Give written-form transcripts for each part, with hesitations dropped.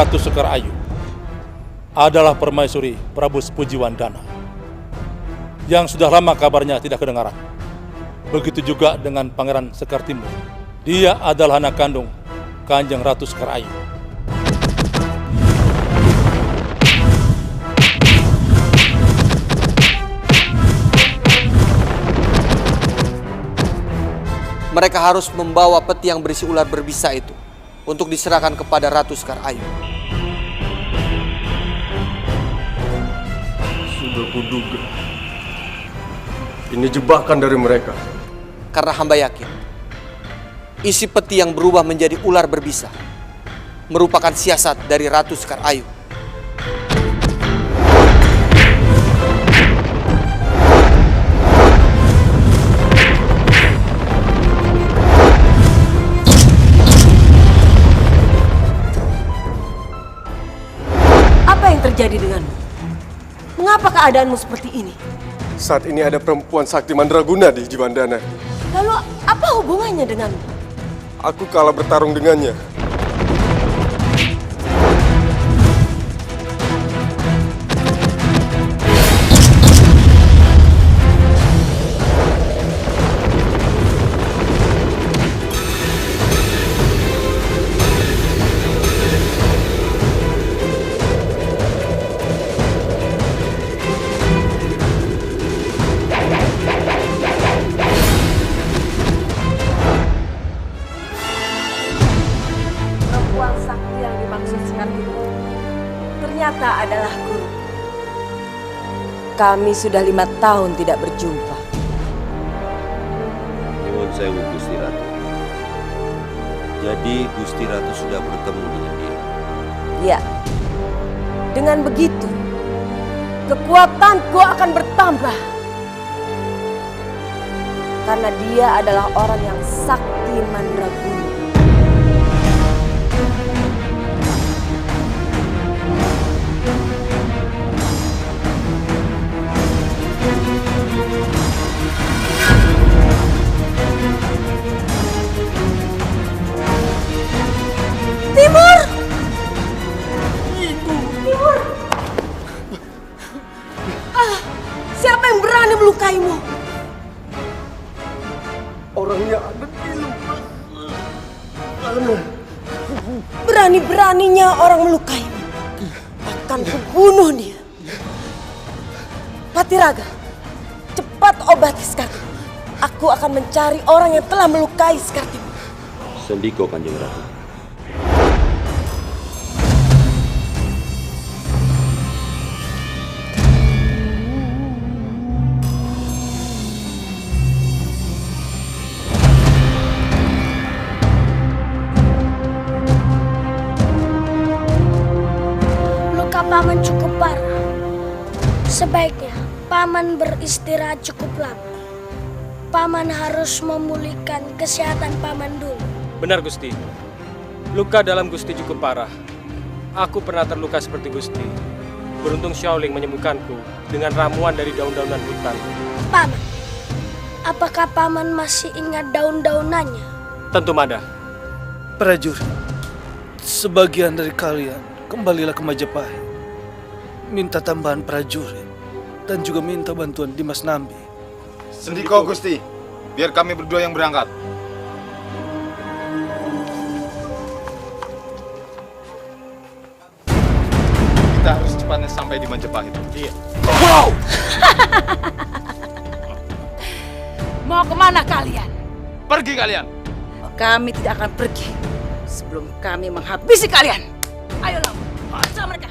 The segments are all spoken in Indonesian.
Ratu Sekar Ayu adalah permaisuri Prabu Pujiwandana yang sudah lama kabarnya tidak kedengaran. Begitu juga dengan Pangeran Sekar Timur. Dia adalah anak kandung Kanjeng Ratu Sekar Ayu. Mereka harus membawa peti yang berisi ular berbisa itu untuk diserahkan kepada Ratu Sekar Ayu. Sudah kuduga. Ini jebakan dari mereka. Karena hamba yakin, isi peti yang berubah menjadi ular berbisa merupakan siasat dari Ratu Sekar Ayu. Apa yang terjadi denganmu? Mengapa keadaanmu seperti ini? Saat ini ada perempuan sakti mandraguna di Jiwandana. Lalu apa hubungannya denganmu? Aku kalah bertarung dengannya. Ternyata adalah guru. Kami sudah 5 tahun tidak berjumpa. Nuwun sewu Gusti Ratu. Jadi Gusti Ratu sudah bertemu dengan dia. Ya, dengan begitu kekuatanku akan bertambah. Karena dia adalah orang yang sakti mandraguna. Timur! Timur! Siapa yang berani melukaimu? Orangnya ada di luar. Berani-beraninya orang melukaimu. Akan kubunuh dia. Patiraga, cepat obati Sekar. Aku akan mencari orang yang telah melukai Sekar Timur. Sendiko Kanjeng Ratu. Paman cukup parah. Sebaiknya Paman beristirahat cukup lama. Paman harus memulihkan kesehatan Paman dulu. Benar Gusti. Luka dalam Gusti cukup parah. Aku pernah terluka seperti Gusti. Beruntung Xiaoling menyembuhkanku dengan ramuan dari daun-daunan hutan. Paman, apakah Paman masih ingat daun-daunannya? Tentu Mada. Prajurit, sebagian dari kalian kembalilah ke Majapahit. Minta tambahan prajurit dan juga minta bantuan Dimas Nambi. Sendiko Gusti, biar kami berdua yang berangkat. Kita harus cepatnya sampai di Majapahit. Iya. Wow! Mau kemana kalian? Pergi kalian. Kami tidak akan pergi sebelum kami menghabisi kalian. Ayolah, paksa mereka.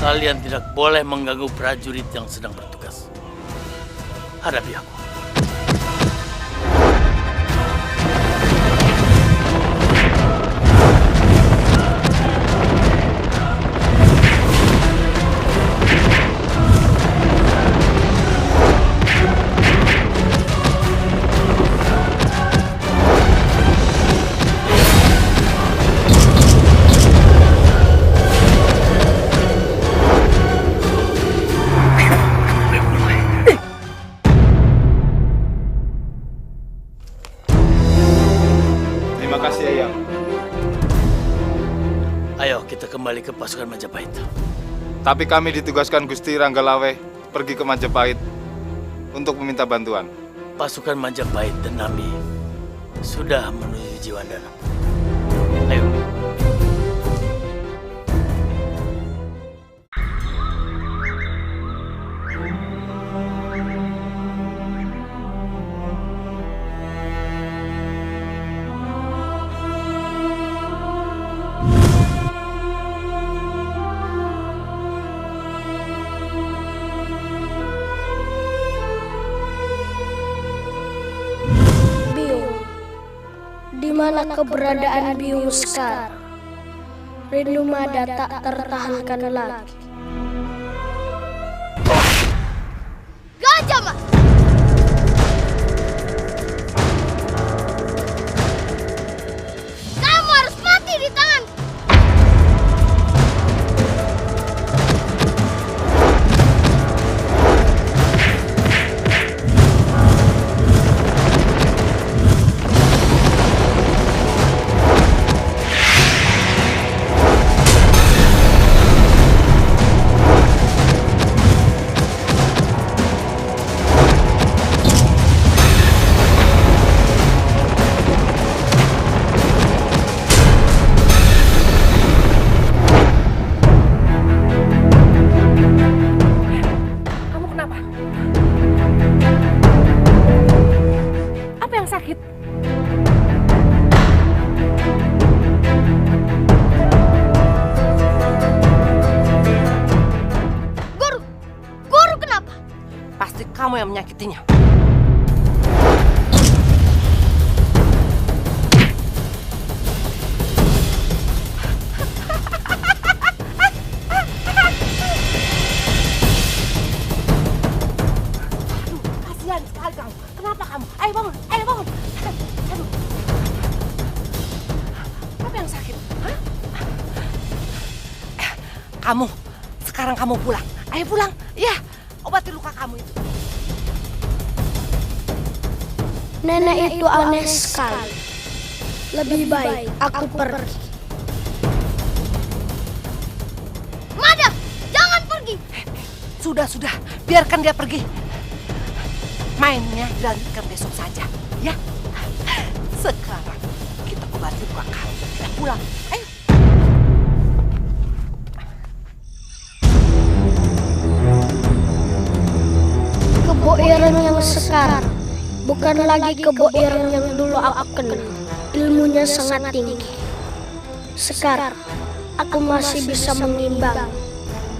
Kalian tidak boleh mengganggu prajurit yang sedang bertugas. Hadapi aku. ke pasukan Majapahit. Tapi kami ditugaskan Gusti Ranggalawe pergi ke Majapahit untuk meminta bantuan. Pasukan Majapahit dan Nami sudah menuju Jiwandana. Ayo. Di mana keberadaan Biung sekarang? Rindu Mada tak tertahankan lagi. Gajah Mas! Kamu harus mati di tangan. Kamu yang menyakitinya. Aduh, kasihan sekali kamu. Kenapa kamu? Ayo bangun, ayo bangun. Aduh. Apa yang sakit? Hah? Kamu, sekarang kamu pulang. Ayo pulang. Ya, obati luka kamu itu. Nenek itu aneh sekali. Lebih baik aku pergi. Mada, jangan pergi. Sudah, biarkan dia pergi. Mainnya dilanjutkan besok saja, ya. Sekarang kita obati luka kamu. Kita pulang. Ayo. Kebo Ireng yang sekarang bukan lagi Kebo Ireng yang dulu aku kenal. Ilmunya sangat tinggi. Sekarang aku masih bisa mengimbang.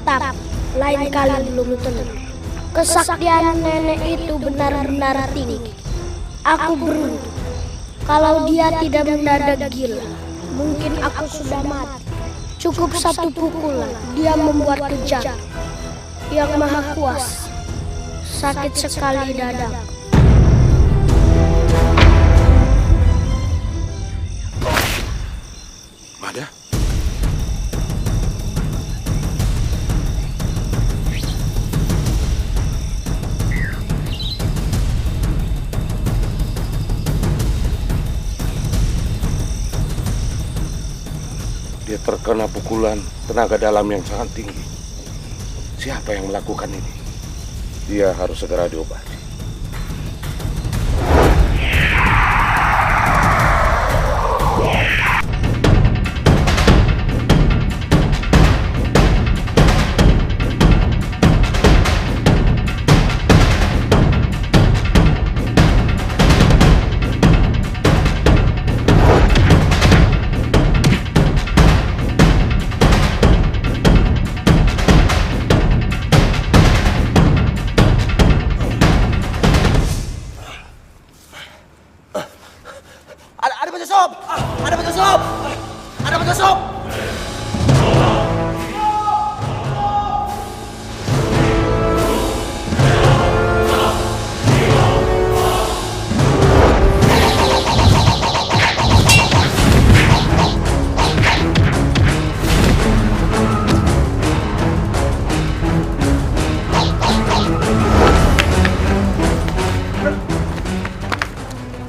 Tapi lain kali belum tentu. Kesaktian nenek itu benar-benar tinggi. Aku beruntung. Kalau dia tidak mendadak gila, mungkin aku sudah mati. Cukup satu pukulan, dia membuat kejam. Yang Maha Kuasa, sakit sekali dadaku. Mada? Dia terkena pukulan tenaga dalam yang sangat tinggi. Siapa yang melakukan ini? Dia harus segera diobati.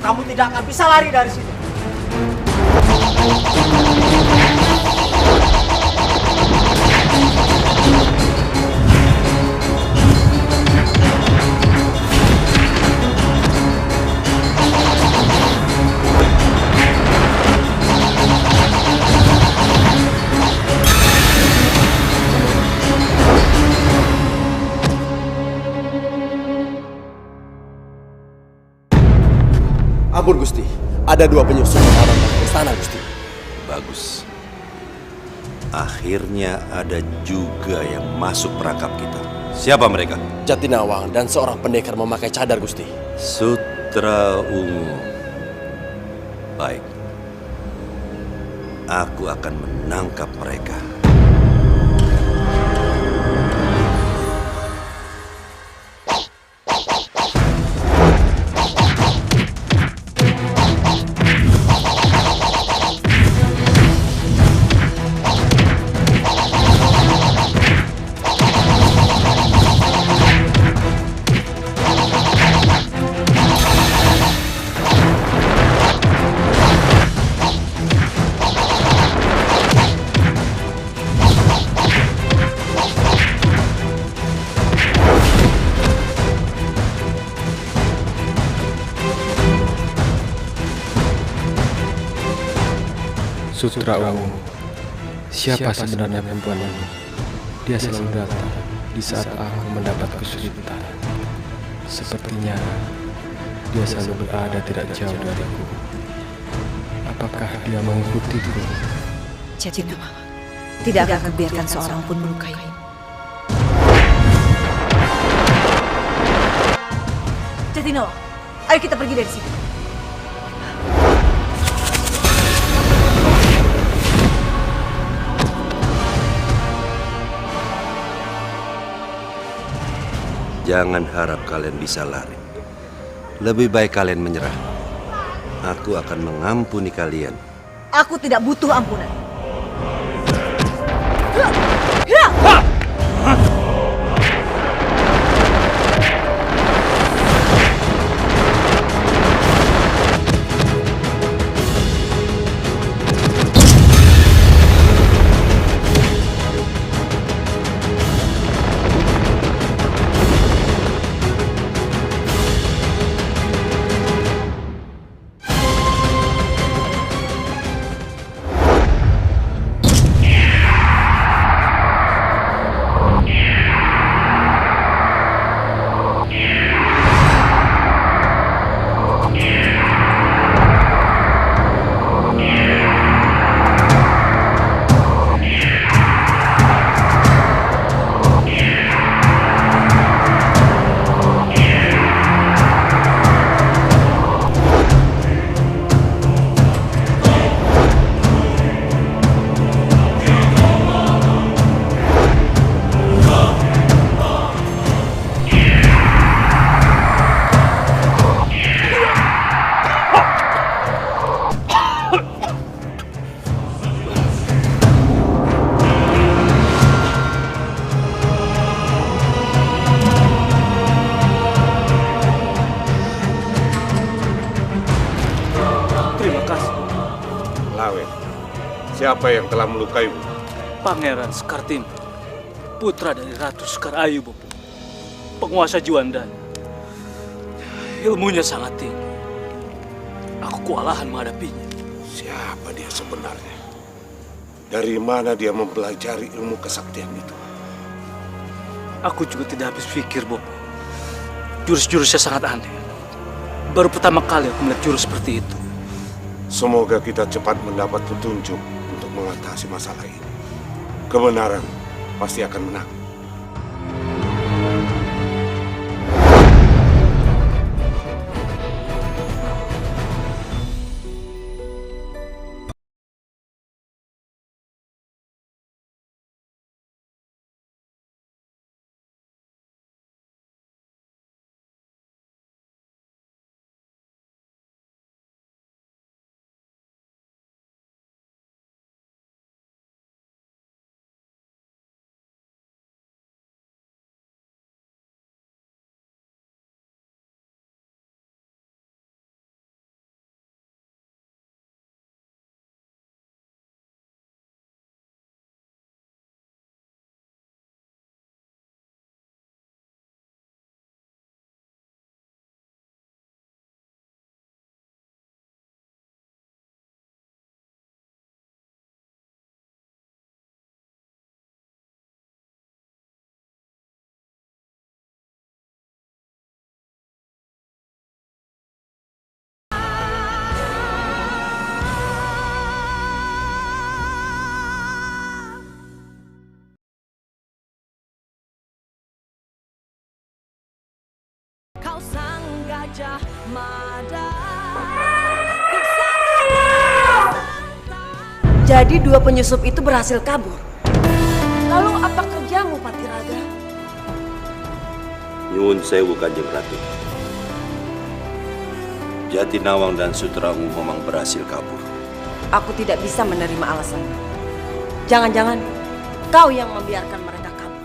Kamu tidak akan bisa lari dari sini. Ampun Gusti, ada 2 penyusup yang arah ke istana Gusti. Bagus. Akhirnya ada juga yang masuk perangkap kita. Siapa mereka? Jatinawang dan seorang pendekar memakai cadar Gusti. Sutra Ungu. Baik. Aku akan menangkap mereka. Sutra Ungu. Siapa sebenarnya perempuan ini? Dia selalu datang di saat aku mendapat kesulitan. Sepertinya dia selalu berada tidak jauh dariku. Apakah dia mengikutiku? Jatinawang tidak akan kubiarkan seorang pun melukai. Jatinawang, ayo kita pergi dari sini. Jangan harap kalian bisa lari. Lebih baik kalian menyerah. Aku akan mengampuni kalian. Aku tidak butuh ampunan. Siapa yang telah melukaimu? Pangeran Sekartim, putra dari Ratu Sekarayu, Bopo. Penguasa Juandan. Ilmunya sangat tinggi. Aku kewalahan menghadapinya. Siapa dia sebenarnya? Dari mana dia mempelajari ilmu kesaktian itu? Aku juga tidak habis pikir, Bopo. Jurus-jurusnya sangat aneh. Baru pertama kali aku melihat jurus seperti itu. Semoga kita cepat mendapat petunjuk untuk mengatasi masalah ini. Kebenaran pasti akan menang. Gajah Mada. Jadi dua penyusup itu berhasil kabur. Lalu apa kerjamu, Patiraga? Nyuwun sewu Kanjeng Ratu. Jatinawang dan Sutraungu memang berhasil kabur. Aku tidak bisa menerima alasanmu. Jangan-jangan kau yang membiarkan mereka kabur.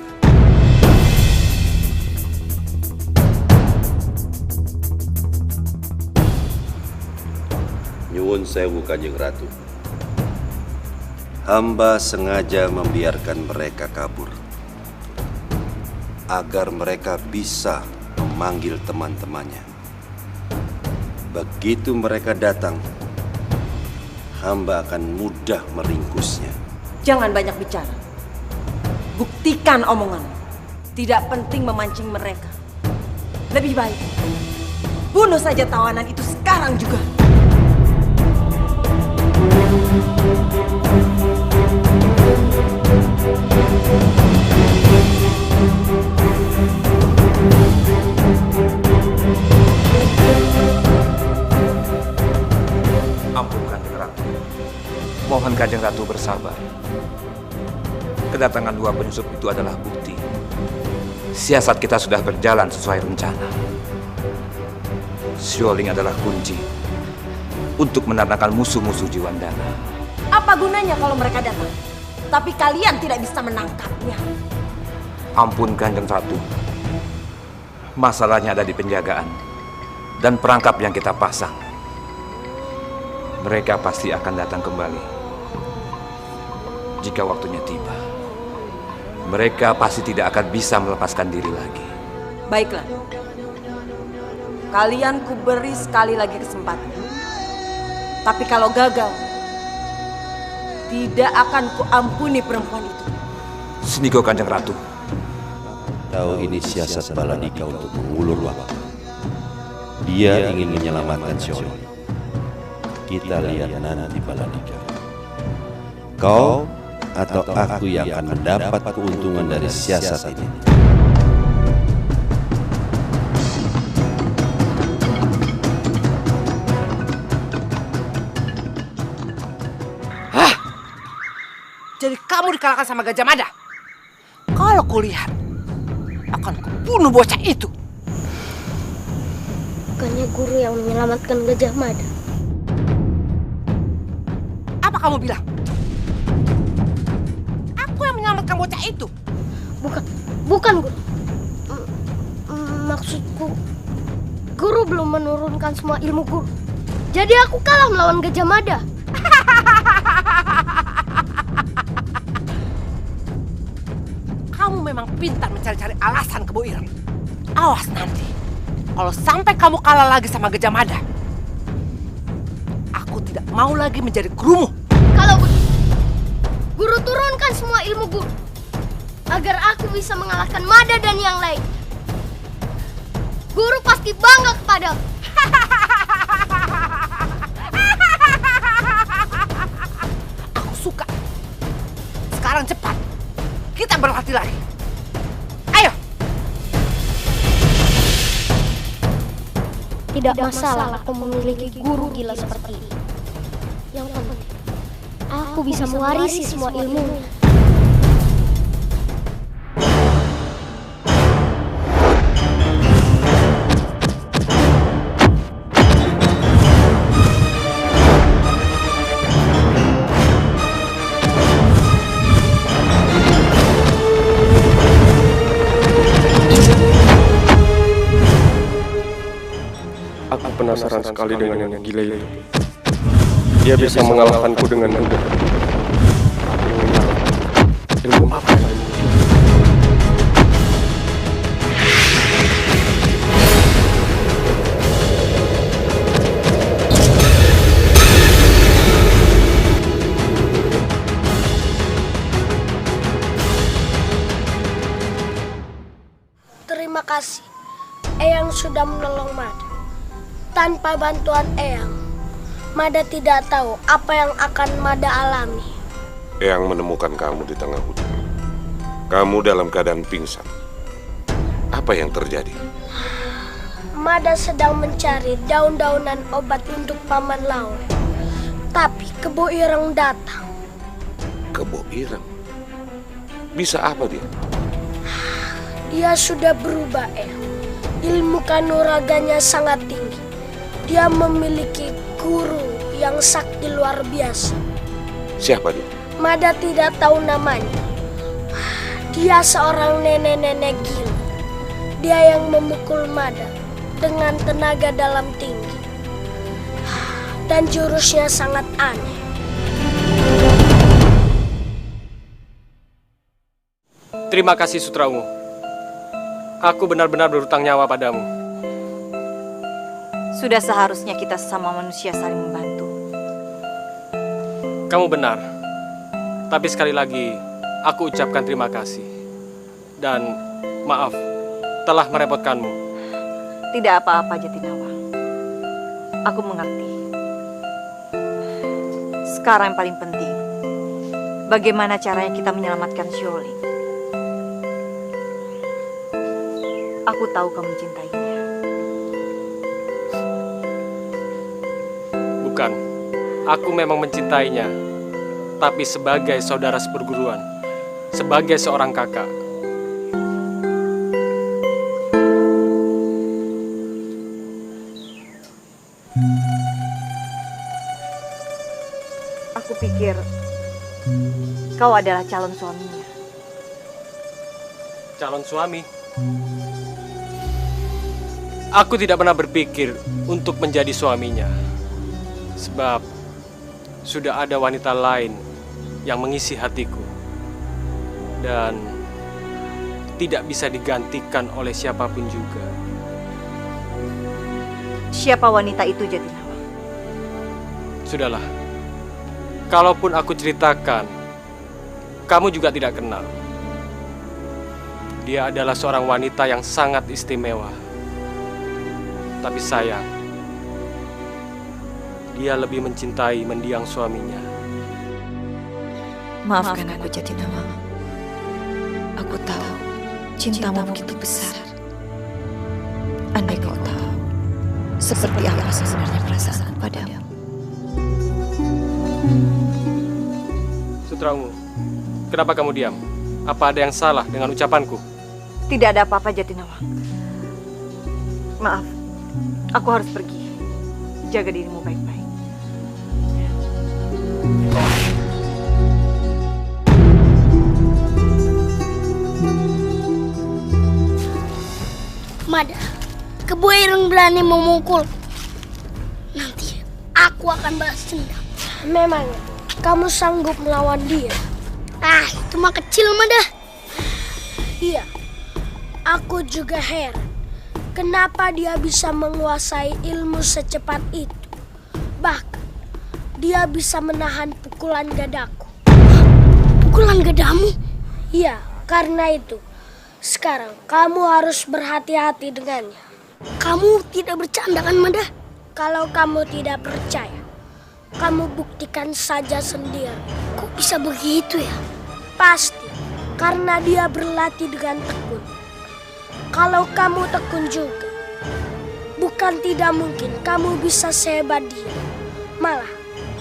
Nyuwun sewu Kanjeng Ratu. Hamba sengaja membiarkan mereka kabur agar mereka bisa memanggil teman-temannya. Begitu mereka datang, hamba akan mudah meringkusnya. Jangan banyak bicara. Buktikan omongan. Tidak penting memancing mereka. Lebih baik bunuh saja tawanan itu sekarang juga. Ampun Kanjeng Ratu. Mohon Kanjeng Ratu bersabar. Kedatangan dua penyusup itu adalah bukti. Siasat kita sudah berjalan sesuai rencana. Sioling adalah kunci untuk menantangkan musuh-musuh Jiwandana. Apa gunanya kalau mereka datang, tapi kalian tidak bisa menangkapnya? Ampun Kanjeng Ratu. Masalahnya ada di penjagaan dan perangkap yang kita pasang. Mereka pasti akan datang kembali jika waktunya tiba. Mereka pasti tidak akan bisa melepaskan diri lagi. Baiklah. Kalian kuberi sekali lagi kesempatan. Tapi kalau gagal, tidak akan kuampuni perempuan itu. Senigo Kanjeng Ratu. Tahu ini siasat Baladika untuk mengulur waktu. Dia ingin menyelamatkan Sioling. Kita lihat nanti Baladika. Kau atau aku yang akan mendapat keuntungan dari siasat ini. Hah? Jadi kamu dikalahkan sama Gajah Mada? Kalau kulihat, akan kubunuh bocah itu. Bukannya guru yang menyelamatkan Gajah Mada? Apa kamu bilang? Aku yang menyelamatkan bocah itu. Bukan guru. Maksudku, guru belum menurunkan semua ilmu guru. Jadi aku kalah melawan Gajah Mada. Kamu memang pintar mencari-cari alasan ke Bu Ireng. Awas nanti, kalau sampai kamu kalah lagi sama Gajah Mada, aku tidak mau lagi menjadi gurumu. Kalau begitu, guru turunkan semua ilmu guru agar aku bisa mengalahkan Mada dan yang lain. Guru pasti bangga kepadaku. Aku suka. Sekarang cepat, kita berlatih lagi. Ayo. Tidak masalah aku memiliki guru gila seperti ini. Yang penting, aku bisa mewarisi semua ilmu. Aku penasaran sekali dengan yang gila itu. Dia bisa mengalahkanku dengan mudah. Ilmu apa yang dia miliki? Terima kasih, Eyang sudah menolong Mada. Tanpa bantuan Eyang, Mada tidak tahu apa yang akan Mada alami. Eyang menemukan kamu di tengah hutan. Kamu dalam keadaan pingsan. Apa yang terjadi? Mada sedang mencari daun-daunan obat untuk Paman Lawe. Tapi Kebo Ireng datang. Kebo Ireng? Bisa apa dia? Dia sudah berubah, Ilmu kanuraganya sangat tinggi. Dia memiliki guru yang sakti luar biasa. Siapa dia? Mada tidak tahu namanya. Dia seorang nenek-nenek gila. Dia yang memukul Mada dengan tenaga dalam tinggi. Dan jurusnya sangat aneh. Terima kasih Sutra Ungu. Aku benar-benar berhutang nyawa padamu. Sudah seharusnya kita sesama manusia saling membantu. Kamu benar. Tapi sekali lagi, aku ucapkan terima kasih. Dan maaf, telah merepotkanmu. Tidak apa-apa, Jatinawa. Aku mengerti. Sekarang yang paling penting, bagaimana caranya kita menyelamatkan Xiaoling. Aku tahu kamu mencintainya. Bukan, aku memang mencintainya. Tapi sebagai saudara seperguruan, sebagai seorang kakak. Aku pikir kau adalah calon suaminya. Calon suami? Aku tidak pernah berpikir untuk menjadi suaminya. Sebab sudah ada wanita lain yang mengisi hatiku. Dan tidak bisa digantikan oleh siapapun juga. Siapa wanita itu, Jatinawa? Sudahlah. Kalaupun aku ceritakan, kamu juga tidak kenal. Dia adalah seorang wanita yang sangat istimewa. Tapi sayang, dia lebih mencintai mendiang suaminya. Maafkan aku, Jatinawa. Aku tahu cintamu begitu besar. Andai kau tahu seperti apa sebenarnya perasaanku padamu. Sutra Ungu, kenapa kamu diam? Apa ada yang salah dengan ucapanku? Tidak ada apa-apa, Jatinawa. Maaf, aku harus pergi. Jaga dirimu baik-baik. Mada, Kebo Ireng berani memukul. Nanti aku akan balas dendam. Memangnya kamu sanggup melawan dia? Ah, itu mah kecil, Mada. Iya, aku juga heran. Kenapa dia bisa menguasai ilmu secepat itu? Bahkan, dia bisa menahan pukulan gadaku. Pukulan gadamu? Iya, karena itu. Sekarang, kamu harus berhati-hati dengannya. Kamu tidak bercanda kan, Mada? Kalau kamu tidak percaya, kamu buktikan saja sendiri. Kok bisa begitu ya? Pasti, karena dia berlatih dengan tekun. Kalau kamu tekun juga, bukan tidak mungkin kamu bisa sehebat dia. Malah,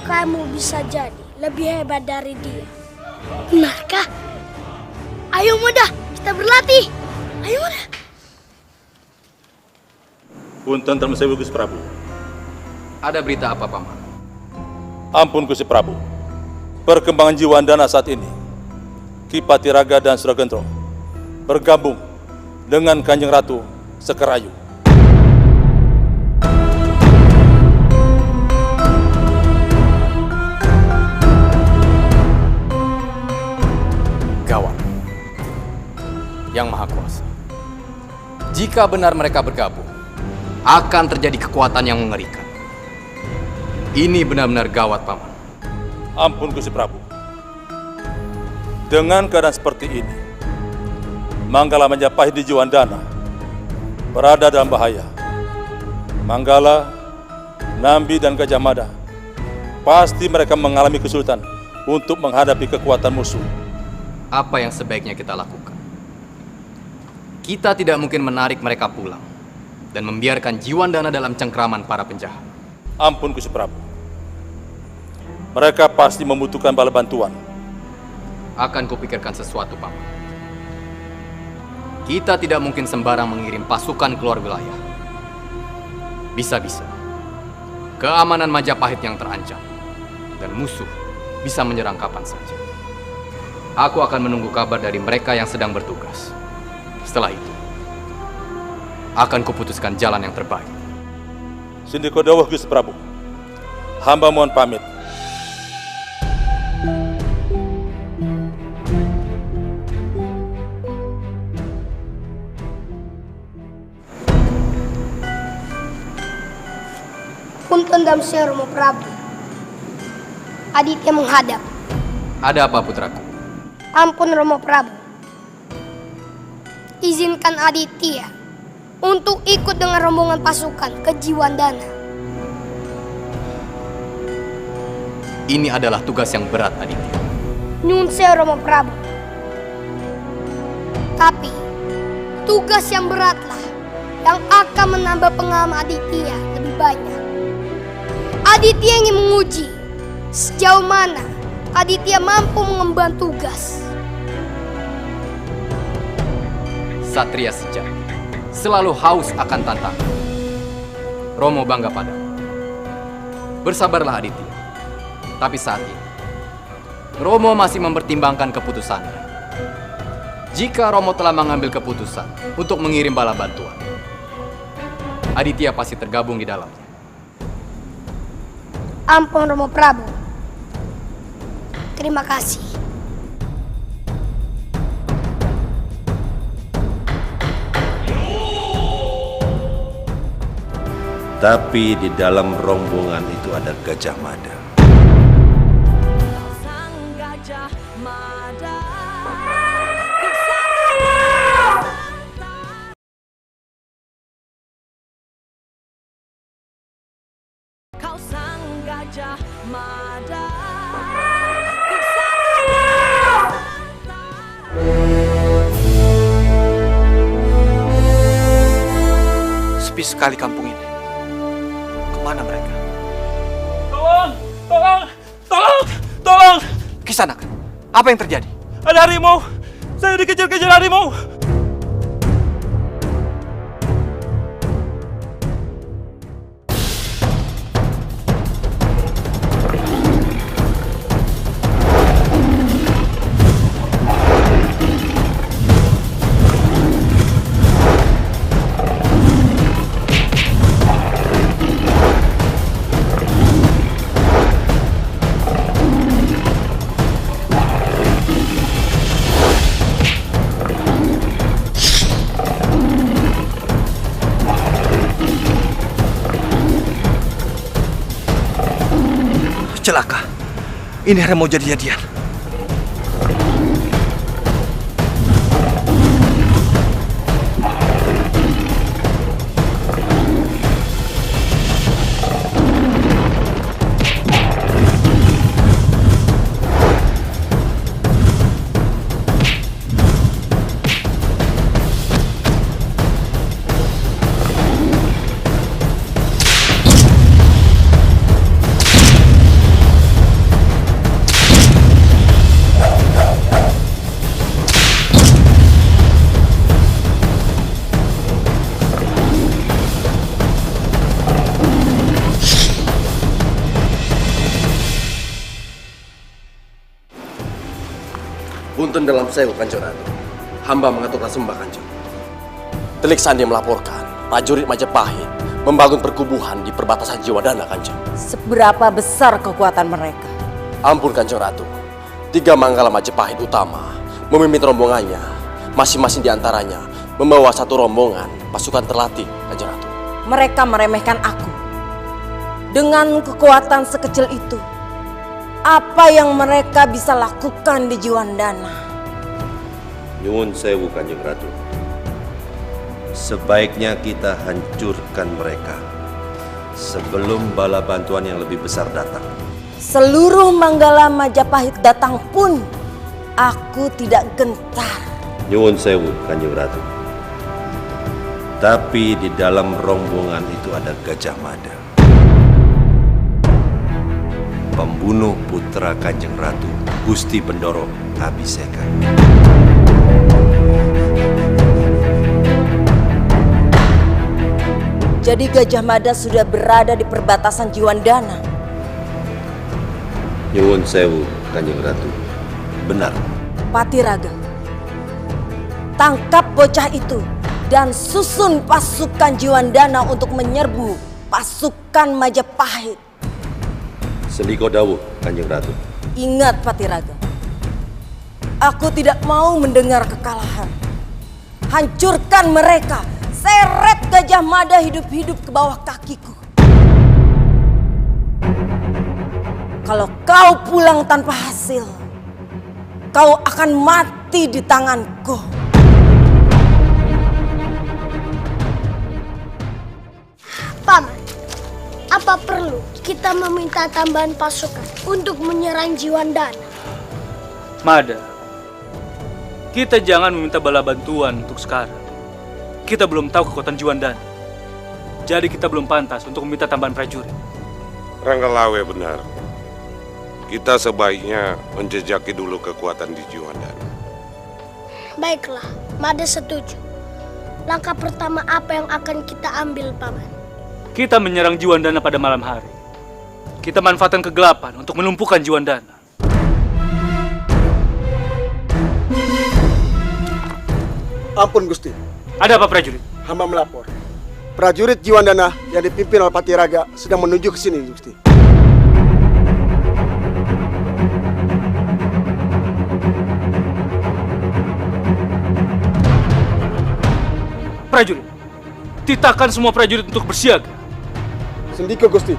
kamu bisa jadi lebih hebat dari dia. Benarkah? Ayo Mada, kita berlatih. Ayo Mada. Punten Termesewu Gusti Prabu. Ada berita apa, Paman? Ampun Gusti Prabu. Perkembangan Jiwandana saat ini, Ki Patiraga dan Suragentro bergabung dengan Kanjeng Ratu Sekarayu. Gawat. Yang Maha Kuasa. Jika benar mereka bergabung, akan terjadi kekuatan yang mengerikan. Ini benar-benar gawat, Paman. Ampun Gusti Prabu. Dengan keadaan seperti ini, Manggala Majapahit di Jiwandana berada dalam bahaya. Manggala, Nambi, dan Gajah Mada pasti mereka mengalami kesulitan untuk menghadapi kekuatan musuh. Apa yang sebaiknya kita lakukan? Kita tidak mungkin menarik mereka pulang. dan membiarkan Jiwandana dalam cengkraman para penjahat. Ampun Gusti Prabu. Mereka pasti membutuhkan bala bantuan. Akan kupikirkan sesuatu, Paman. Kita tidak mungkin sembarang mengirim pasukan keluar wilayah. Bisa-bisa keamanan Majapahit yang terancam dan musuh bisa menyerang kapan saja. Aku akan menunggu kabar dari mereka yang sedang bertugas. Setelah itu, akan kuputuskan jalan yang terbaik. Sindiko dawuh Gusti Prabu. Hamba mohon pamit. Punten Damsya Romo Prabu. Aditya menghadap. Ada apa, putraku? Ampun Romo Prabu. Izinkan Aditya untuk ikut dengan rombongan pasukan ke Jiwandana. Ini adalah tugas yang berat, Aditya. Nyun sewu Romo Prabu. Tapi tugas yang beratlah yang akan menambah pengalaman Aditya lebih banyak. Aditya ingin menguji sejauh mana Aditya mampu mengemban tugas. Satria sejati selalu haus akan tantangan. Romo bangga padamu. Bersabarlah Aditya. Tapi saat ini Romo masih mempertimbangkan keputusannya. Jika Romo telah mengambil keputusan untuk mengirim bala bantuan, Aditya pasti tergabung di dalamnya. Ampun Romo Prabu. Terima kasih. Tapi di dalam rombongan itu ada Gajah Mada. Kau sang Gajah Mada. Sepi sekali kampung ini. Kemana mereka? Tolong! Tolong! Tolong! Tolong! Kisanak, apa yang terjadi? Ada harimau! Saya dikejar-kejar harimau! Celaka. Ini harimau jadi-jadian. Punten dalam sewu Kanjeng Ratu. Hamba mengaturkan sembah Kanjeng. Telik Sandi melaporkan prajurit Majapahit membangun perkubuhan di perbatasan Jiwandana, Kanjeng. Seberapa besar kekuatan mereka? Ampun Kanjeng Ratu. 3 manggala Majapahit utama memimpin rombongannya. Masing-masing diantaranya membawa 1 rombongan pasukan terlatih, Kanjeng Ratu. Mereka meremehkan aku. Dengan kekuatan sekecil itu, apa yang mereka bisa lakukan di Jiwandana? Nyuwun sewu Kanjeng Ratu. Sebaiknya kita hancurkan mereka sebelum bala bantuan yang lebih besar datang. Seluruh manggala Majapahit datang pun aku tidak gentar. Nyuwun sewu Kanjeng Ratu. Tapi di dalam rombongan itu ada Gajah Mada, pembunuh putra Kanjeng Ratu Gusti Bendoro Abiseka. Jadi Gajah Mada sudah berada di perbatasan Jiwandana. Nyuwun sewu, Kanjeng Ratu. Benar. Patiraga, tangkap bocah itu dan susun pasukan Jiwandana untuk menyerbu pasukan Majapahit. Sendiko dawuh, Kanjeng Ratu. Ingat Patiraga, aku tidak mau mendengar kekalahan. Hancurkan mereka, seret Gajah Mada hidup-hidup ke bawah kakiku. Kalau kau pulang tanpa hasil, kau akan mati di tanganku. Paman, apa perlu kita meminta tambahan pasukan untuk menyerang Jiwandana? Mada, kita jangan meminta bala bantuan untuk sekarang. Kita belum tahu kekuatan Jiwandana. Jadi kita belum pantas untuk meminta tambahan prajurit. Ranggalawe benar. Kita sebaiknya menjejaki dulu kekuatan di Jiwandana. Baiklah, Mada setuju. Langkah pertama apa yang akan kita ambil, Paman? Kita menyerang Jiwandana pada malam hari. Kita manfaatkan kegelapan untuk melumpuhkan Jiwandana. Ampun Gusti. Ada apa prajurit? Hamba melapor. Prajurit Jiwandana yang dipimpin oleh Patiraga sedang menuju ke sini, Gusti. Prajurit, titahkan semua prajurit untuk bersiaga. Sendika Gusti.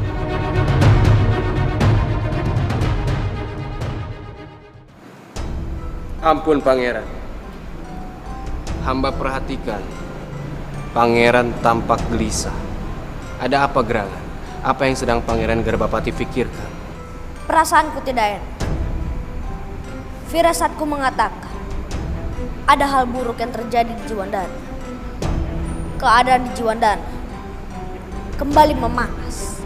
Ampun Pangeran. Hamba perhatikan Pangeran tampak gelisah. Ada apa gerangan? Apa yang sedang Pangeran Garbapati pikirkan? Perasaanku tidak enak. Firasatku mengatakan ada hal buruk yang terjadi di Jiwandana. Keadaan di Jiwandana kembali memanas.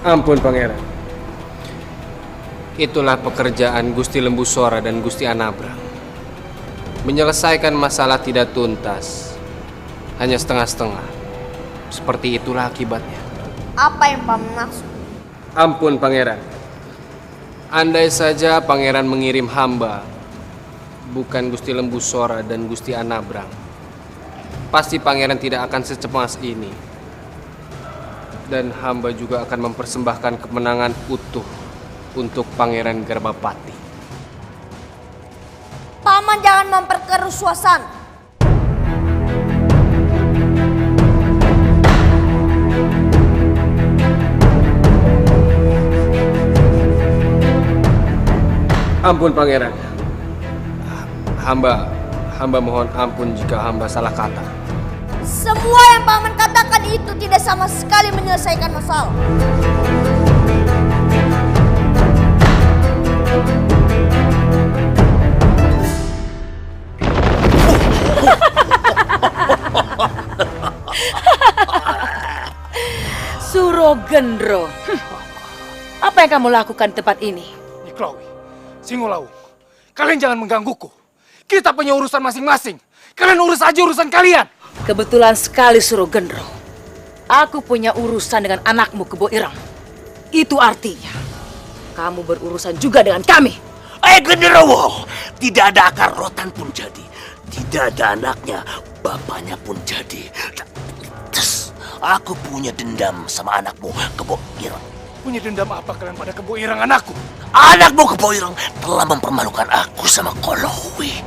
Ampun Pangeran. Itulah pekerjaan Gusti Lembu Sora dan Gusti Anabrang. Menyelesaikan masalah tidak tuntas, hanya setengah-setengah. Seperti itulah akibatnya. Apa yang Paman maksud? Ampun Pangeran. Andai saja Pangeran mengirim hamba, bukan Gusti Lembu Sora dan Gusti Anabrang, pasti Pangeran tidak akan secemas ini. Dan hamba juga akan mempersembahkan kemenangan utuh untuk Pangeran Garbapati. Paman jangan memperkeruh suasana. Ampun Pangeran. Hamba mohon ampun jika hamba salah kata. Semua yang Paman katakan itu tidak sama sekali menyelesaikan masalah. Surogendro, apa yang kamu lakukan di tempat ini? Niklawi, Singolawung, kalian jangan menggangguku. Kita punya urusan masing-masing. Kalian urus aja urusan kalian. Kebetulan sekali Surogendro, aku punya urusan dengan anakmu Kebo Ireng. Itu artinya kamu berurusan juga dengan kami. Genderowo, tidak ada akar rotan pun jadi, tidak ada anaknya, bapaknya pun jadi. Terus, aku punya dendam sama anakmu Kebo Ireng. Punya dendam apa kalian pada Kebo Ireng anakku? Anakmu Kebo Ireng telah mempermalukan aku sama Kolowi.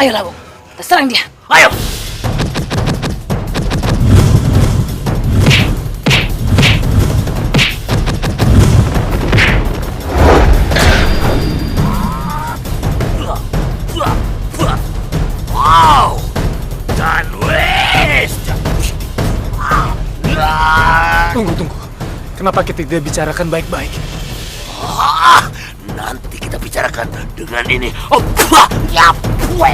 Ayo Lawung, kita serang dia. Ayo! Wow! Dan wes! Tunggu. Kenapa kita tidak bicarakan baik-baik? Nah Nanti kita bicarakan dengan ini. Oh, bah, ya, gue.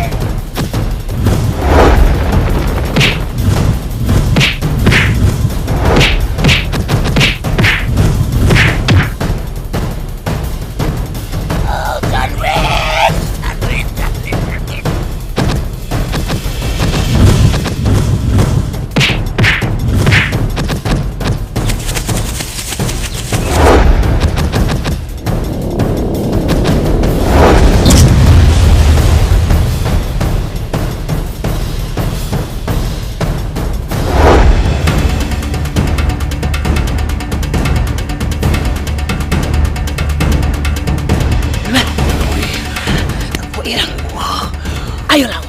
Ayolah,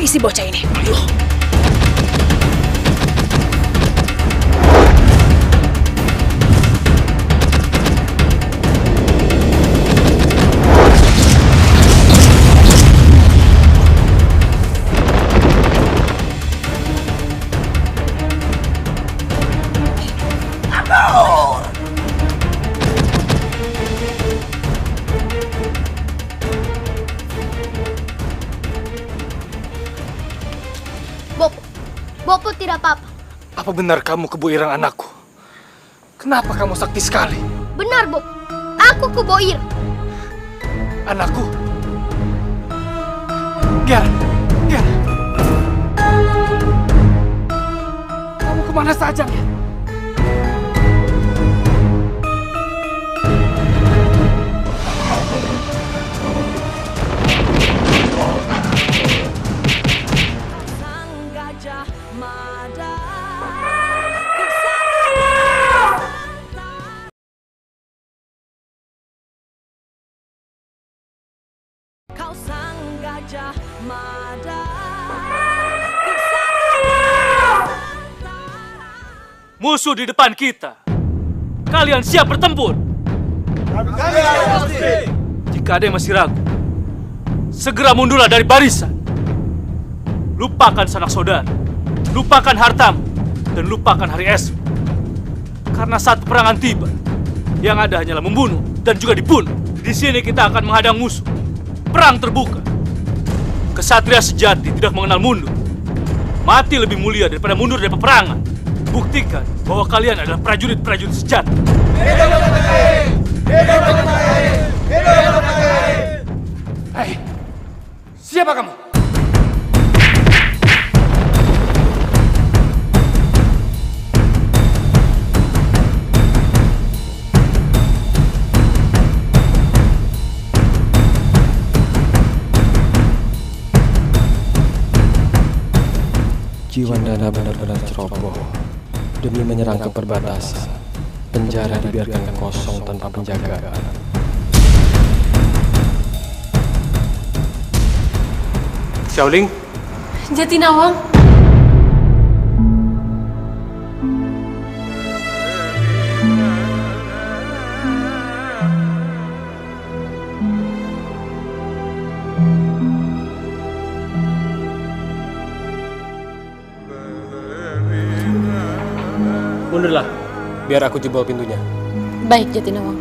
isi bocah ini. Ayo. Bopo tidak apa-apa. Apa benar kamu Kebo Irang anakku? Kenapa kamu sakti sekali? Benar, Bopo. Aku Kebo Irang. Anakku? Ger. Kamu kemana saja, Ger? Kau sang gajah mada. Musuh di depan kita. Kalian siap bertempur? Jika ada yang masih ragu, segera mundurlah dari barisan. Lupakan sanak saudara, lupakan hartamu, dan lupakan hari esok. Karena saat peperangan tiba, yang ada hanyalah membunuh dan juga dibunuh. Di sini kita akan menghadang musuh. Perang terbuka. Kesatria sejati tidak mengenal mundur. Mati lebih mulia daripada mundur dari peperangan. Buktikan bahwa kalian adalah prajurit-prajurit sejati. Hei, siapa kamu? Jiwandana benar-benar ceroboh. Demi menyerang ke perbatasan, penjara dibiarkan kosong tanpa penjagaan. Xiaoling? Jatinawang. Mundurlah, biar aku jebol pintunya. Baik, Jatinawang.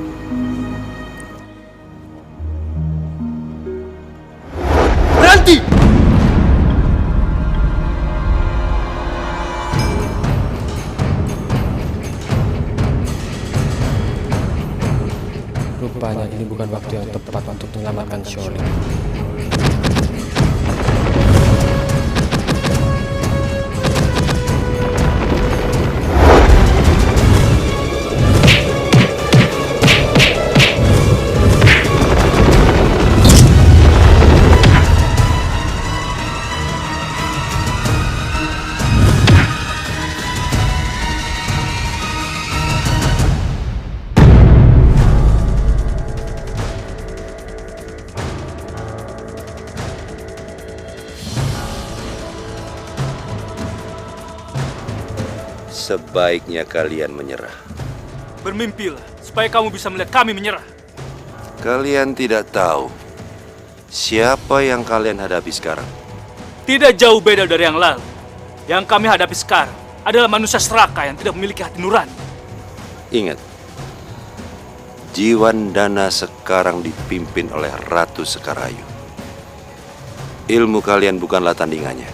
Berhenti! Rupanya ini bukan waktu yang tepat untuk menyelamatkan Xiaoling. Sebaiknya kalian menyerah. Bermimpilah, supaya kamu bisa melihat kami menyerah. Kalian tidak tahu siapa yang kalian hadapi sekarang. Tidak jauh beda dari yang lalu. Yang kami hadapi sekarang adalah manusia serakah yang tidak memiliki hati nurani. Ingat, Jiwandana sekarang dipimpin oleh Ratu Sekarayu. Ilmu kalian bukanlah tandingannya.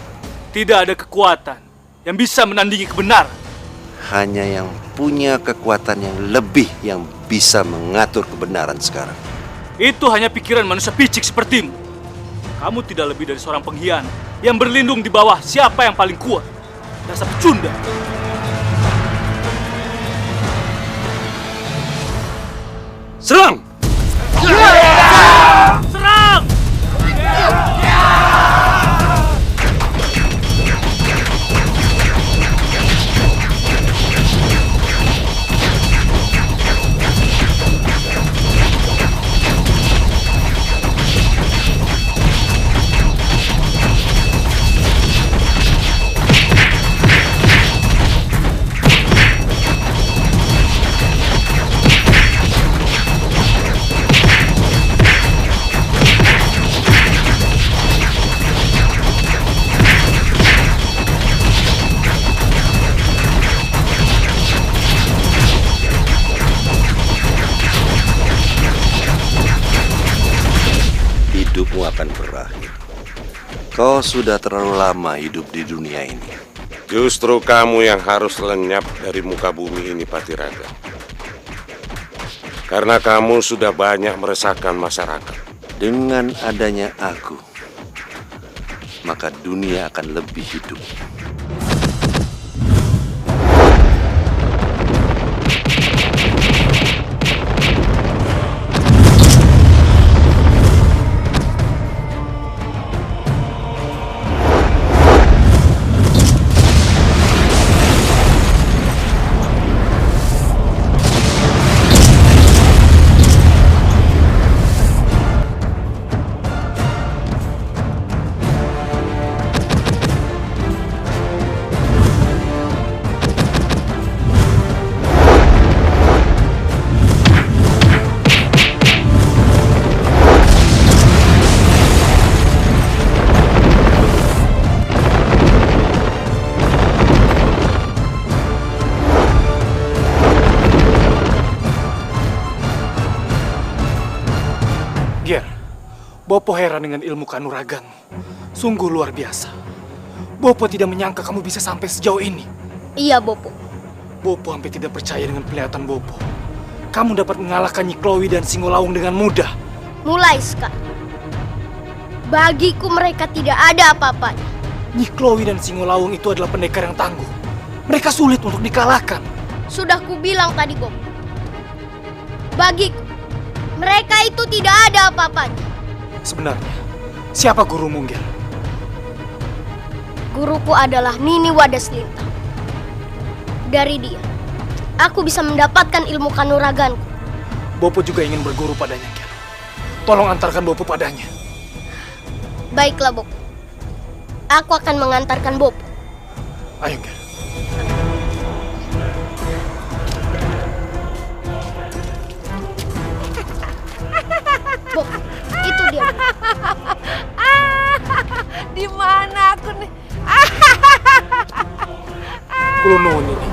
Tidak ada kekuatan yang bisa menandingi kebenaran. Hanya yang punya kekuatan yang lebih yang bisa mengatur kebenaran sekarang. Itu hanya pikiran manusia picik sepertimu. Kamu tidak lebih dari seorang pengkhianat yang berlindung di bawah siapa yang paling kuat. Dasar pecundang. Serang! Serang! Hidupmu akan berakhir. Kau sudah terlalu lama hidup di dunia ini. Justru kamu yang harus lenyap dari muka bumi ini, Patiraga. Karena kamu sudah banyak meresahkan masyarakat. Dengan adanya aku, maka dunia akan lebih hidup. Bopo heran dengan ilmu kanuragan. Sungguh luar biasa. Bopo tidak menyangka kamu bisa sampai sejauh ini. Iya, Bopo. Bopo hampir tidak percaya dengan penglihatan Bopo. Kamu dapat mengalahkan Nyiklowi dan Singolawung dengan mudah. Mulai sekarang, bagiku mereka tidak ada apa-apanya. Nyiklowi dan Singolawung itu adalah pendekar yang tangguh. Mereka sulit untuk dikalahkan. Sudah kubilang tadi, Bopo. Bagiku, mereka itu tidak ada apa-apanya. Sebenarnya, siapa gurumu, Ngger? Guruku adalah Nini Wadaslintang. Dari dia, aku bisa mendapatkan ilmu kanuraganku. Bopo juga ingin berguru padanya, Ngger. Tolong antarkan Bopo padanya. Baiklah, Bopo. Aku akan mengantarkan Bopo. Ayo, Ngger. Bopo, itu dia. Di mana aku nih? Kulo nuwun ini.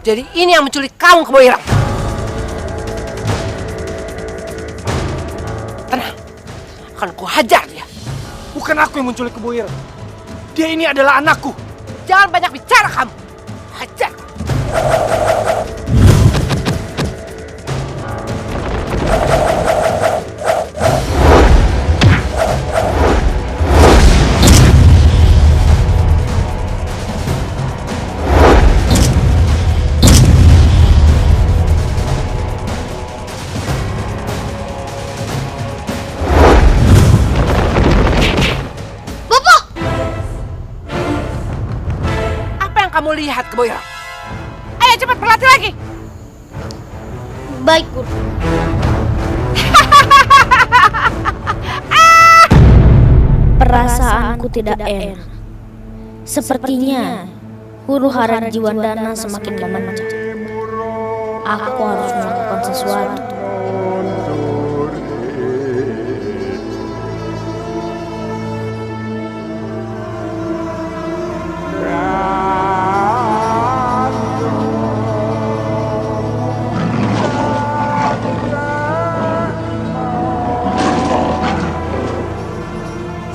Jadi ini yang menculik kamu, Kebo Irang. Tenang, akan ku hajar dia. Bukan aku yang menculik Kebo Irang. Dia ini adalah anakku. Jangan banyak bicara kamu. Hajar. Kamu lihat, Kebo Irang. Ayo cepat berlatih lagi. Baik, Guru. Perasaanku tidak enak. Sepertinya huru-hara Jiwandana semakin memencah. Aku harus melakukan sesuatu.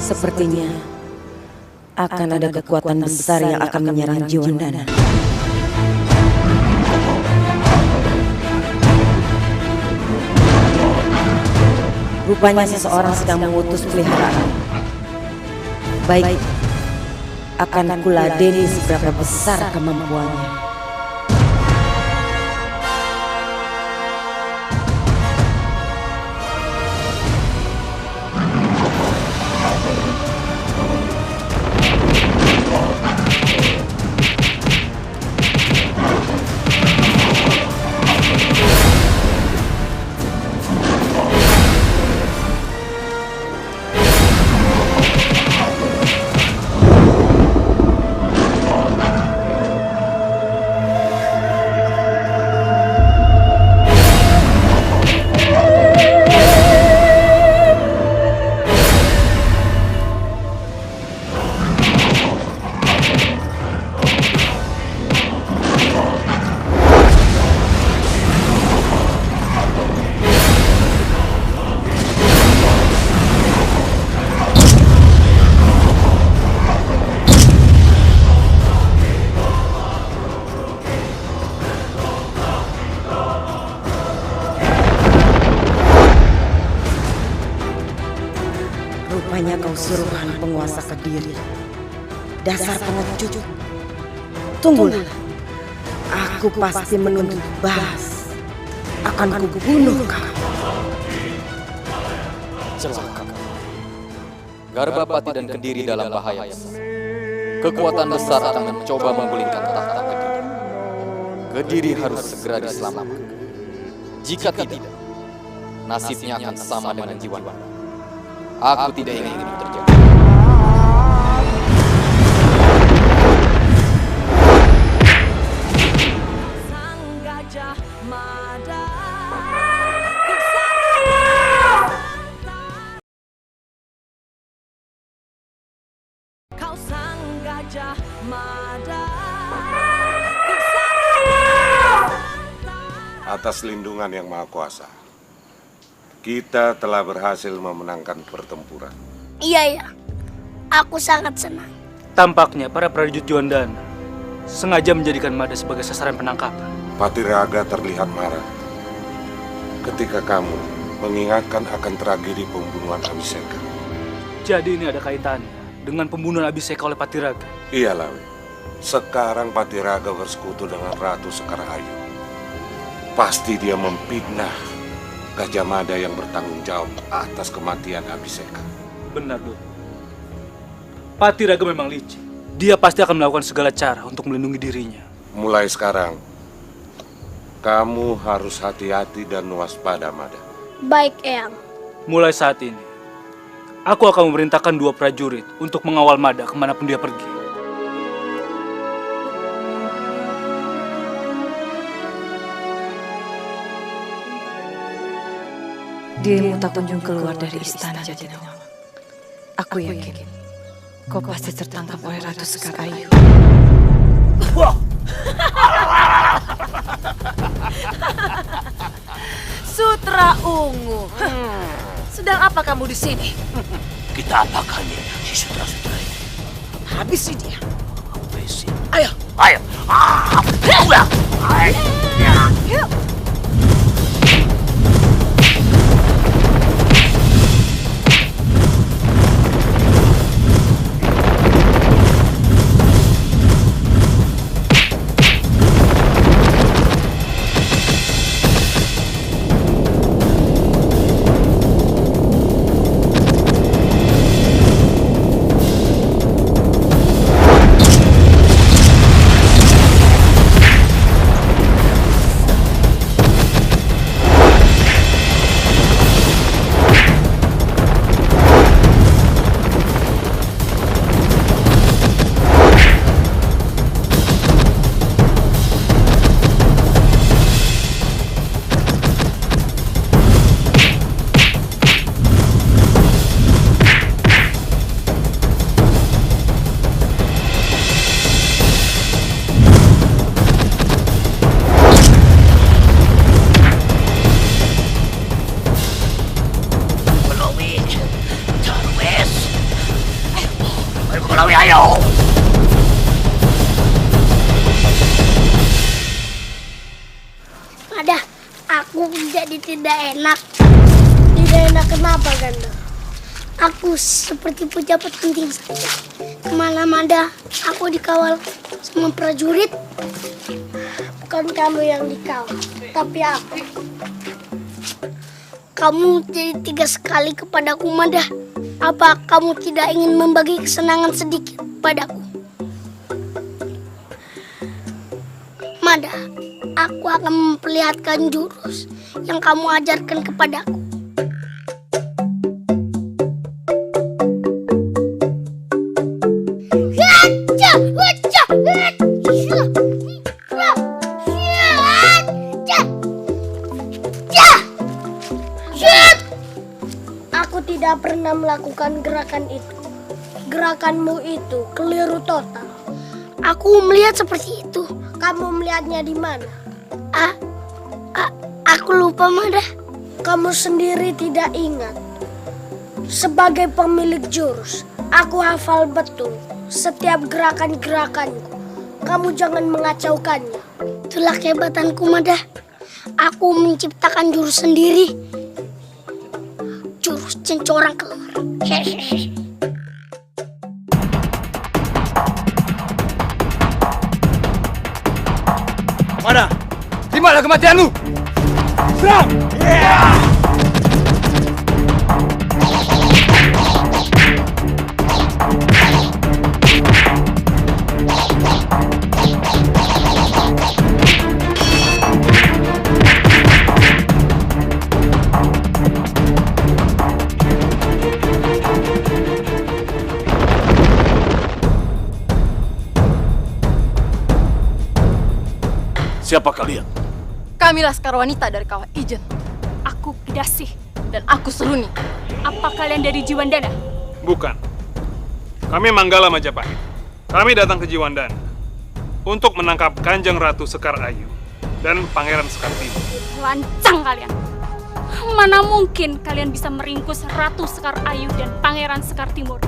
Sepertinya akan ada kekuatan besar yang akan menyerang Jiwandana. Rupanya seseorang sedang mengutus peliharaan. Baik, akan kuladeni seberapa besar kemampuannya. Rupanya kau suruhan penguasa Kediri. Dasar pengecut. Tunggulah. Aku pasti menuntut balas. Akan kubunuh kau. Celaka. Garbapati dan Kediri dalam bahaya besar. Kekuatan besar akan mencoba menggulingkan tahta Kediri. Kediri harus segera diselamatkan. Jika tidak, nasibnya akan sama dengan Jiwandana. Aku tidak ingin itu terjadi. Sang Gajah Mada. Kau sang Gajah Mada. Atas lindungan yang Maha Kuasa, kita telah berhasil memenangkan pertempuran. Iya. Aku sangat senang. Tampaknya para prajurit Jiwandana sengaja menjadikan Mada sebagai sasaran penangkapan. Patiraga terlihat marah ketika kamu mengingatkan akan tragedi pembunuhan Abhiseka. Jadi ini ada kaitannya dengan pembunuhan Abhiseka oleh Patiraga? Iya, Lawi. Sekarang Patiraga bersekutu dengan Ratu Sekar Ayu. Pasti dia memfitnah Gajah Mada yang bertanggung jawab atas kematian Abhiseka. Benar, Dul. Patiraga memang licik. Dia pasti akan melakukan segala cara untuk melindungi dirinya. Mulai sekarang, kamu harus hati-hati dan waspada, Mada. Baik, Eyang. Mulai saat ini, aku akan memerintahkan 2 prajurit untuk mengawal Mada kemanapun dia pergi. Dirimu tak kunjung keluar dari istana Jatinawang. Aku yakin kau pasti tertangkap oleh Ratu Sekar Ayu. Sutra Ungu. Sedang apa kamu di sini? Kita apakannya si sutra-sutra ini? Habisi dia. Habisi. Ayo. Ayo. Yuk. Maui, ayo! Ada, aku jadi tidak enak. Tidak enak kenapa, Ganda? Aku seperti pejabat penting saja. Kemana-mana aku dikawal sama prajurit. Bukan kamu yang dikawal, tapi aku. Kamu jadi tegas sekali kepadaku, Mada. Apa kamu tidak ingin membagi kesenangan sedikit padaku? Mada, aku akan memperlihatkan jurus yang kamu ajarkan kepadaku. Aku tidak pernah melakukan gerakan itu. Gerakanmu itu keliru total. Aku melihat seperti itu. Kamu melihatnya di mana? Aku lupa, Mada. Kamu sendiri tidak ingat. Sebagai pemilik jurus, aku hafal betul setiap gerakan-gerakanku. Kamu jangan mengacaukannya. Itulah kehebatanku, Mada. Aku menciptakan jurus sendiri. Jurus cencorang keluar. Hehehe. Mana? Terimalah kematianmu! Serang! Siapa kalian? Kami Laskar Wanita dari Kawah Ijen. Aku Kedasih dan aku Seruni. Apa kalian dari Jiwandana? Bukan. Kami Manggala Majapahit. Kami datang ke Jiwandana untuk menangkap Kanjeng Ratu Sekar Ayu dan Pangeran Sekar Timur. Lancang kalian. Mana mungkin kalian bisa meringkus Ratu Sekar Ayu dan Pangeran Sekar Timur?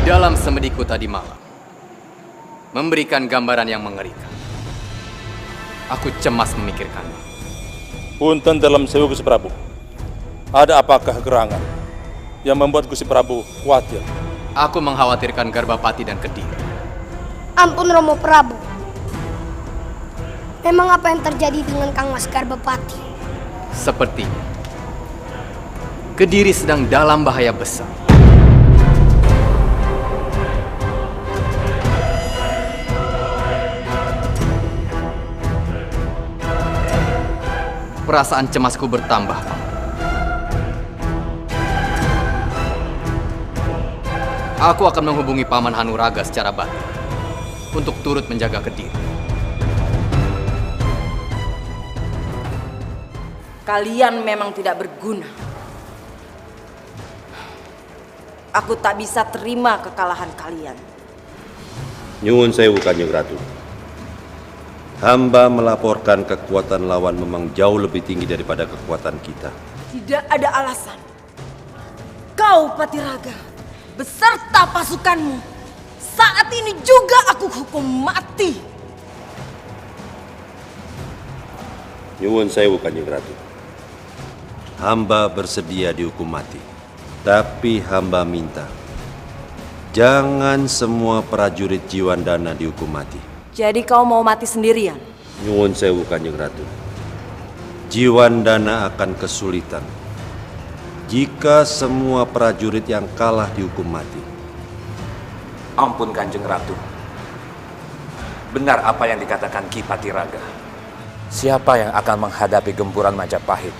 Dalam semediku tadi malam, memberikan gambaran yang mengerikan. Aku cemas memikirkannya. Punten dalam sewu Gusti Prabu. Ada apakah gerangan yang membuat Gusti Prabu khawatir? Aku mengkhawatirkan Garbapati dan Kediri. Ampun Romo Prabu. Memang apa yang terjadi dengan Kang Mas Garbapati? Sepertinya Kediri sedang dalam bahaya besar. Perasaan cemasku bertambah. Aku akan menghubungi Paman Hanuraga secara batin untuk turut menjaga Kediri. Kalian memang tidak berguna. Aku tak bisa terima kekalahan kalian. Nyuwun sewu Kanjeng Ratu. Hamba melaporkan kekuatan lawan memang jauh lebih tinggi daripada kekuatan kita. Tidak ada alasan. Kau Patiraga beserta pasukanmu saat ini juga aku hukum mati. Nyuwun sewu Kanjeng Ratu. Hamba bersedia dihukum mati. Tapi hamba minta, jangan semua prajurit Jiwandana dihukum mati. Jadi kau mau mati sendirian? Nyuwun sewu Kanjeng Ratu. Jiwandana akan kesulitan jika semua prajurit yang kalah dihukum mati. Ampun Kanjeng Ratu. Benar apa yang dikatakan Ki Patiraga. Siapa yang akan menghadapi gempuran Majapahit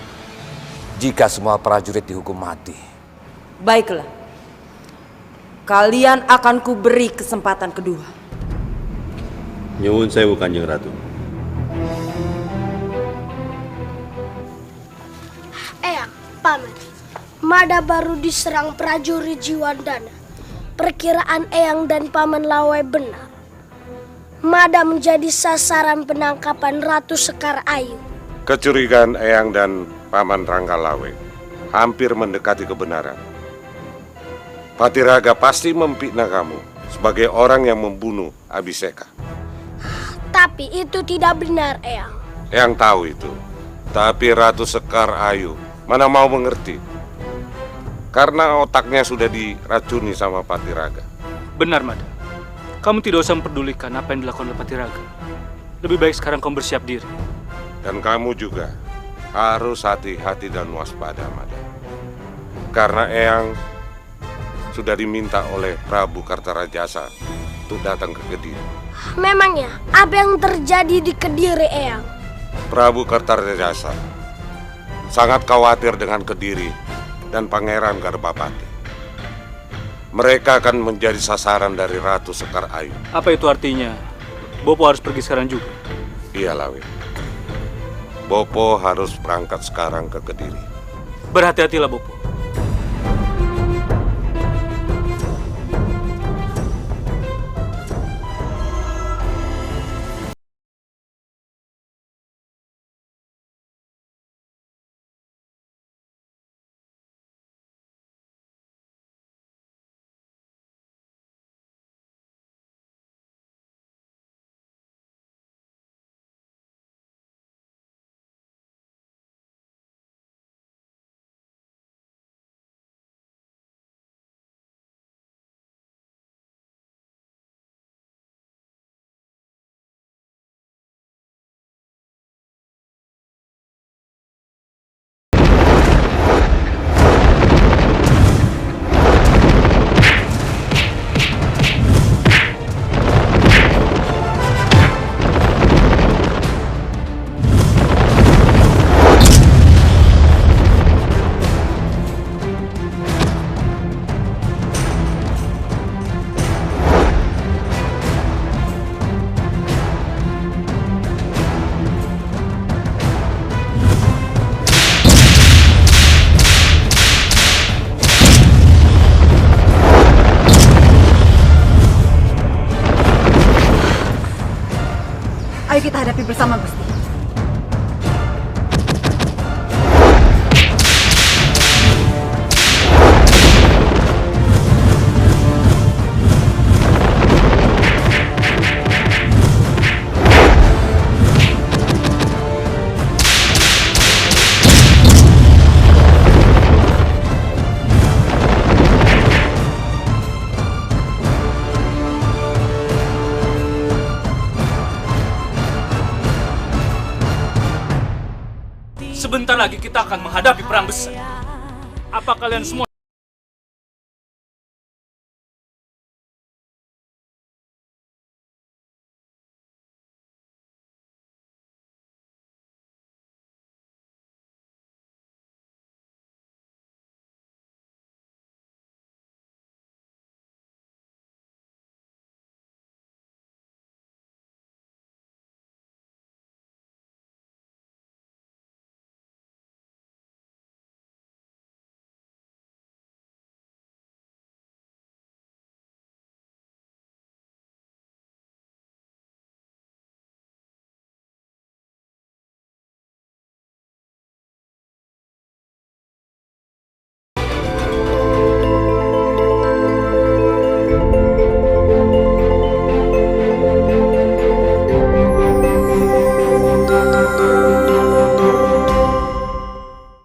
jika semua prajurit dihukum mati? Baiklah. Kalian akan kuberi kesempatan kedua. Nyuwun sewu Kanjeng Ratu. Eyang, Paman. Mada baru diserang prajurit Jiwandana. Perkiraan Eyang dan Paman Lawe benar. Mada menjadi sasaran penangkapan Ratu Sekar Ayu. Kecurigaan Eyang dan Paman Ranggalawe hampir mendekati kebenaran. Patiraga pasti memfitnah kamu sebagai orang yang membunuh Abiseka. Tapi itu tidak benar, Eyang. Eyang tahu itu. Tapi Ratu Sekar Ayu mana mau mengerti? Karena otaknya sudah diracuni sama Patiraga. Benar, Mada. Kamu tidak usah memperdulikan apa yang dilakukan oleh Patiraga. Lebih baik sekarang kamu bersiap diri. Dan kamu juga harus hati-hati dan waspada, Mada. Karena Eyang sudah diminta oleh Prabu Kartarajasa untuk datang ke Kediri. Memangnya, apa yang terjadi di Kediri, Eyang? Prabu Kartarajasa sangat khawatir dengan Kediri dan Pangeran Garbapati. Mereka akan menjadi sasaran dari Ratu Sekar Ayu. Apa itu artinya? Bopo harus pergi sekarang juga? Iya, Lawe. Bopo harus berangkat sekarang ke Kediri. Berhati-hatilah, Bopo. Ayo kita hadapi bersama, Gusti. Sebentar lagi kita akan menghadapi perang besar. Apa kalian semua